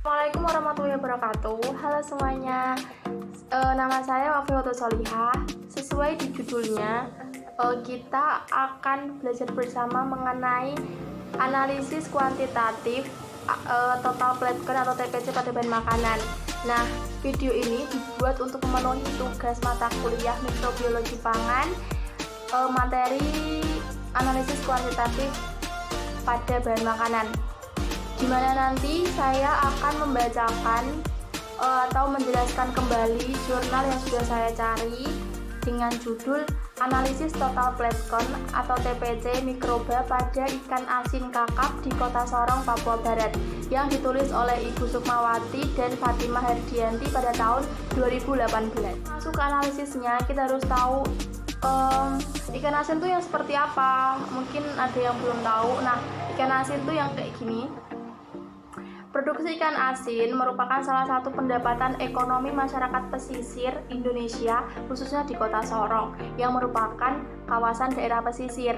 Assalamualaikum warahmatullahi wabarakatuh. Halo semuanya, nama saya Wafihoto Solihah. Sesuai di judulnya, kita akan belajar bersama mengenai analisis kuantitatif total plate count atau TPC pada bahan makanan. Nah, video ini dibuat untuk memenuhi tugas mata kuliah mikrobiologi pangan, materi analisis kuantitatif pada bahan makanan, di mana nanti saya akan membacakan atau menjelaskan kembali jurnal yang sudah saya cari dengan judul Analisis Total Plate Count atau TPC mikroba pada ikan asin kakap di Kota Sorong, Papua Barat, yang ditulis oleh Ibu Sukmawati dan Fatimah Herdianti pada tahun 2018. Masuk ke analisisnya, kita harus tahu ikan asin itu yang seperti apa. Mungkin ada yang belum tahu. Nah, ikan asin itu yang kayak gini. Produksi ikan asin merupakan salah satu pendapatan ekonomi masyarakat pesisir Indonesia, khususnya di Kota Sorong, yang merupakan kawasan daerah pesisir.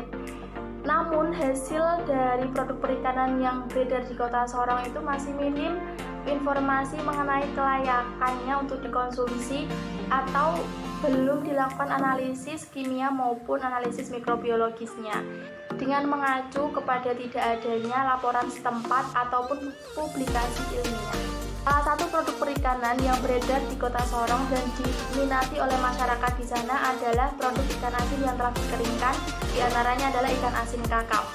Namun, hasil dari produk perikanan yang beredar di Kota Sorong itu masih minim informasi mengenai kelayakannya untuk dikonsumsi atau belum dilakukan analisis kimia maupun analisis mikrobiologisnya, dengan mengacu kepada tidak adanya laporan setempat ataupun publikasi ilmiah. Salah satu produk perikanan yang beredar di Kota Sorong dan diminati oleh masyarakat di sana adalah produk ikan asin yang telah dikeringkan, diantaranya adalah ikan asin kakap.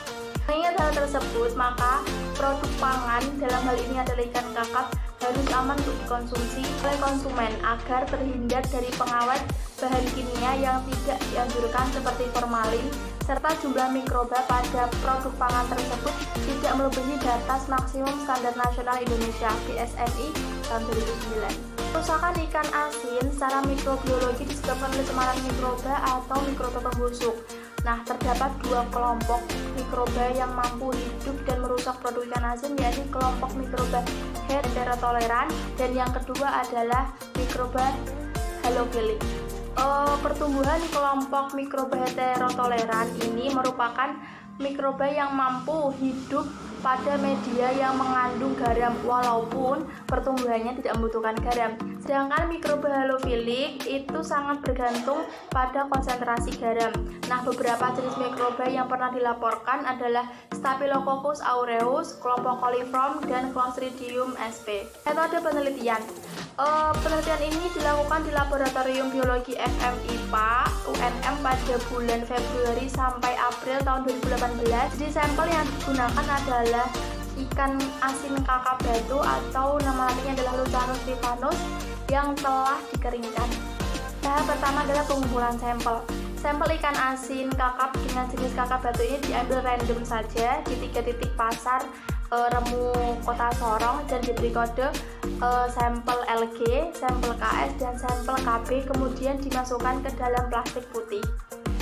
Mengingat hal tersebut, maka produk pangan, dalam hal ini adalah ikan kakap, harus aman untuk dikonsumsi oleh konsumen agar terhindar dari pengawet bahan kimia yang tidak dianjurkan seperti formalin, serta jumlah mikroba pada produk pangan tersebut tidak melebihi batas maksimum standar nasional Indonesia (BSNI) tahun 2009. Kerusakan ikan asin secara mikrobiologi disebabkan oleh cemaran mikroba atau mikroba pembusuk. Nah, terdapat dua kelompok mikroba yang mampu hidup dan merusak produk ikan asin, yaitu kelompok mikroba heterotoleran dan yang kedua adalah mikroba halofilik. Pertumbuhan kelompok mikroba heterotoleran ini merupakan mikroba yang mampu hidup pada media yang mengandung garam walaupun pertumbuhannya tidak membutuhkan garam. Sedangkan mikroba halofilik itu sangat bergantung pada konsentrasi garam. Nah, beberapa jenis mikroba yang pernah dilaporkan adalah Staphylococcus aureus, kelompok coliform, dan Clostridium sp. Metode penelitian. Penelitian ini dilakukan di Laboratorium Biologi FMIPA UNM pada bulan Februari sampai April tahun 2018. Jadi sampel yang digunakan adalah ikan asin kakap batu atau nama latinnya adalah Luthanus stephanus yang telah dikeringkan. Tahap pertama adalah pengumpulan sampel. Sampel ikan asin kakap dengan jenis kakap batu ini diambil random saja di 3 titik pasar Remu Kota Sorong dan diberi kode sampel LG, sampel KS, dan sampel KB, kemudian dimasukkan ke dalam plastik putih.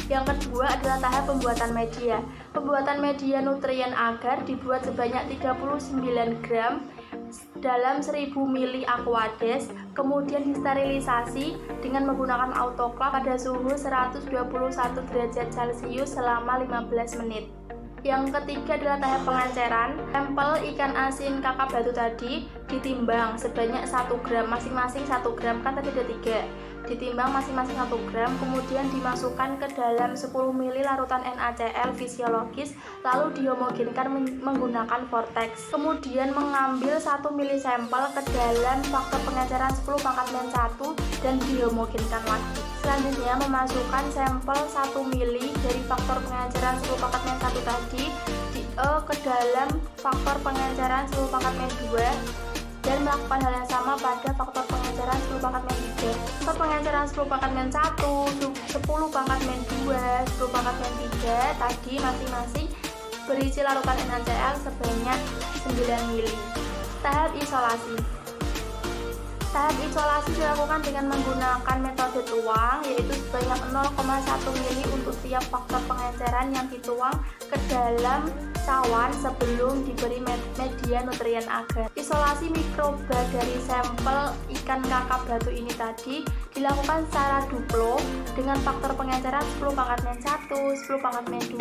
Yang kedua adalah tahap pembuatan media. Pembuatan media nutrien agar dibuat sebanyak 39 gram dalam 1000 ml aquades, kemudian disterilisasi dengan menggunakan autoclave pada suhu 121 derajat Celcius selama 15 menit. Yang ketiga adalah tahap pengenceran. Sampel ikan asin kakap batu tadi ditimbang sebanyak 1 gram, masing-masing 1 gram, kan tadi ada 3, ditimbang masing-masing 1 gram, kemudian dimasukkan ke dalam 10 ml larutan NaCl fisiologis, lalu dihomogenkan menggunakan vortex. Kemudian mengambil 1 ml sampel ke dalam faktor pengenceran 10⁻⁻1 dan dihomogenkan lagi. Selanjutnya memasukkan sampel 1 ml dari faktor pengenceran 10⁻⁻1 tadi ke dalam faktor pengenceran 10⁻⁻2 dan melakukan hal yang sama pada faktor pengenceran 10⁻⁻3. Faktor pengenceran 10⁻⁻1, 10⁻⁻2, 10⁻⁻3 tadi masing-masing berisi larutan NaCl sebanyak 9 ml. Tahap isolasi. Tahap isolasi dilakukan dengan menggunakan metode tuang, yaitu sebanyak 0,1 ml untuk tiap faktor pengenceran yang dituang ke dalam cawan sebelum diberi media nutrien agar. Isolasi mikroba dari sampel ikan kakap batu ini tadi dilakukan secara duplo dengan faktor pengenceran 10⁻⁻1, 10⁻⁻2,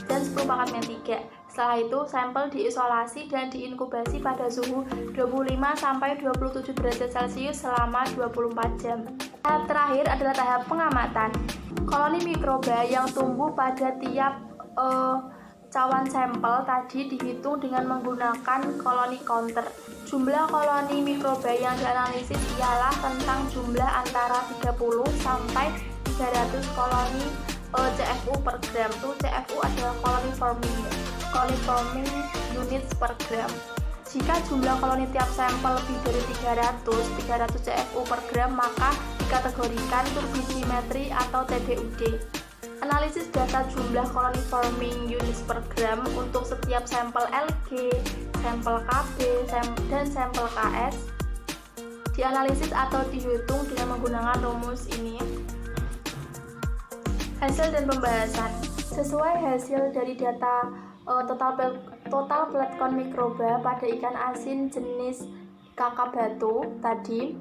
dan 10⁻⁻3. Setelah itu, sampel diisolasi dan diinkubasi pada suhu 25-27 derajat Celcius selama 24 jam. Tahap terakhir adalah tahap pengamatan. Koloni mikroba yang tumbuh pada tiap cawan sampel tadi dihitung dengan menggunakan koloni counter. Jumlah koloni mikroba yang dianalisis ialah rentang jumlah antara 30 sampai 300 koloni CFU per gram. CFU adalah colony forming units per gram. Jika jumlah koloni tiap sampel lebih dari 300 CFU per gram, maka dikategorikan turbidimetri atau TDUD. Analisis data jumlah koloni forming units per gram untuk setiap sampel LG, sampel KB, dan sampel KS dianalisis atau dihitung dengan menggunakan rumus ini. Hasil dan pembahasan sesuai hasil dari data total blood count mikroba pada ikan asin jenis kakap batu tadi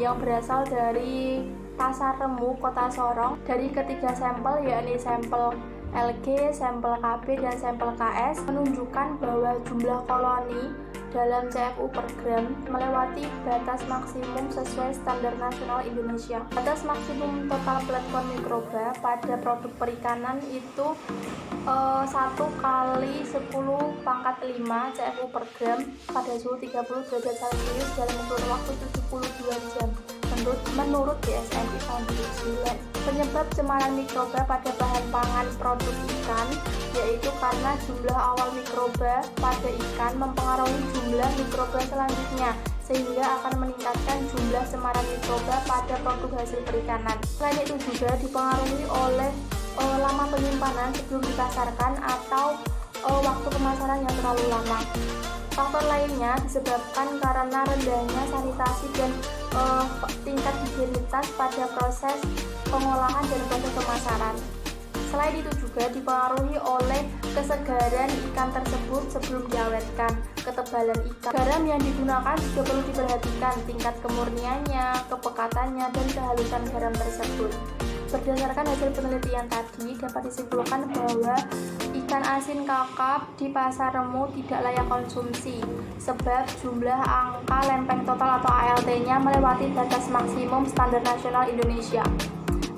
yang berasal dari Pasar Remu, Kota Sorong, dari ketiga sampel yakni sampel LG, sampel KB, dan sampel KS menunjukkan bahwa jumlah koloni dalam CFU per gram melewati batas maksimum sesuai standar nasional Indonesia. Batas maksimum total blood count mikroba pada produk perikanan itu 1 kali 10⁵ CFU per gram pada suhu 30 derajat Celcius dalam kurun waktu 72 jam menurut DSM tahun 2009. Penyebab cemaran mikroba pada bahan pangan produk ikan yaitu karena jumlah awal mikroba pada ikan mempengaruhi jumlah mikroba selanjutnya, sehingga akan meningkatkan jumlah cemaran mikroba pada produk hasil perikanan. Selain itu juga dipengaruhi oleh lama penyimpanan sebelum dipasarkan atau waktu pemasaran yang terlalu lama. Faktor lainnya disebabkan karena rendahnya sanitasi dan tingkat higienitas pada proses pengolahan dan proses pemasaran. Selain itu juga dipengaruhi oleh kesegaran ikan tersebut sebelum diawetkan, ketebalan ikan. Garam yang digunakan juga perlu diperhatikan, tingkat kemurniannya, kepekatannya, dan kehalusan garam tersebut. Berdasarkan hasil penelitian tadi, dapat disimpulkan bahwa ikan asin kakap di Pasar Remu tidak layak konsumsi sebab jumlah angka lempeng total atau ALT-nya melewati batas maksimum standar nasional Indonesia.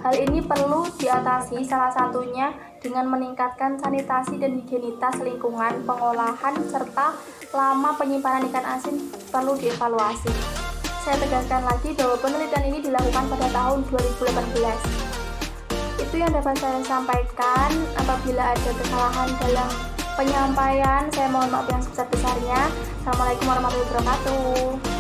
Hal ini perlu diatasi salah satunya dengan meningkatkan sanitasi dan higienitas lingkungan pengolahan serta lama penyimpanan ikan asin perlu dievaluasi. Saya tegaskan lagi bahwa penelitian ini dilakukan pada tahun 2018. Itu yang dapat saya sampaikan. Apabila ada kesalahan dalam penyampaian, saya mohon maaf yang sebesar-besarnya. Assalamualaikum warahmatullahi wabarakatuh.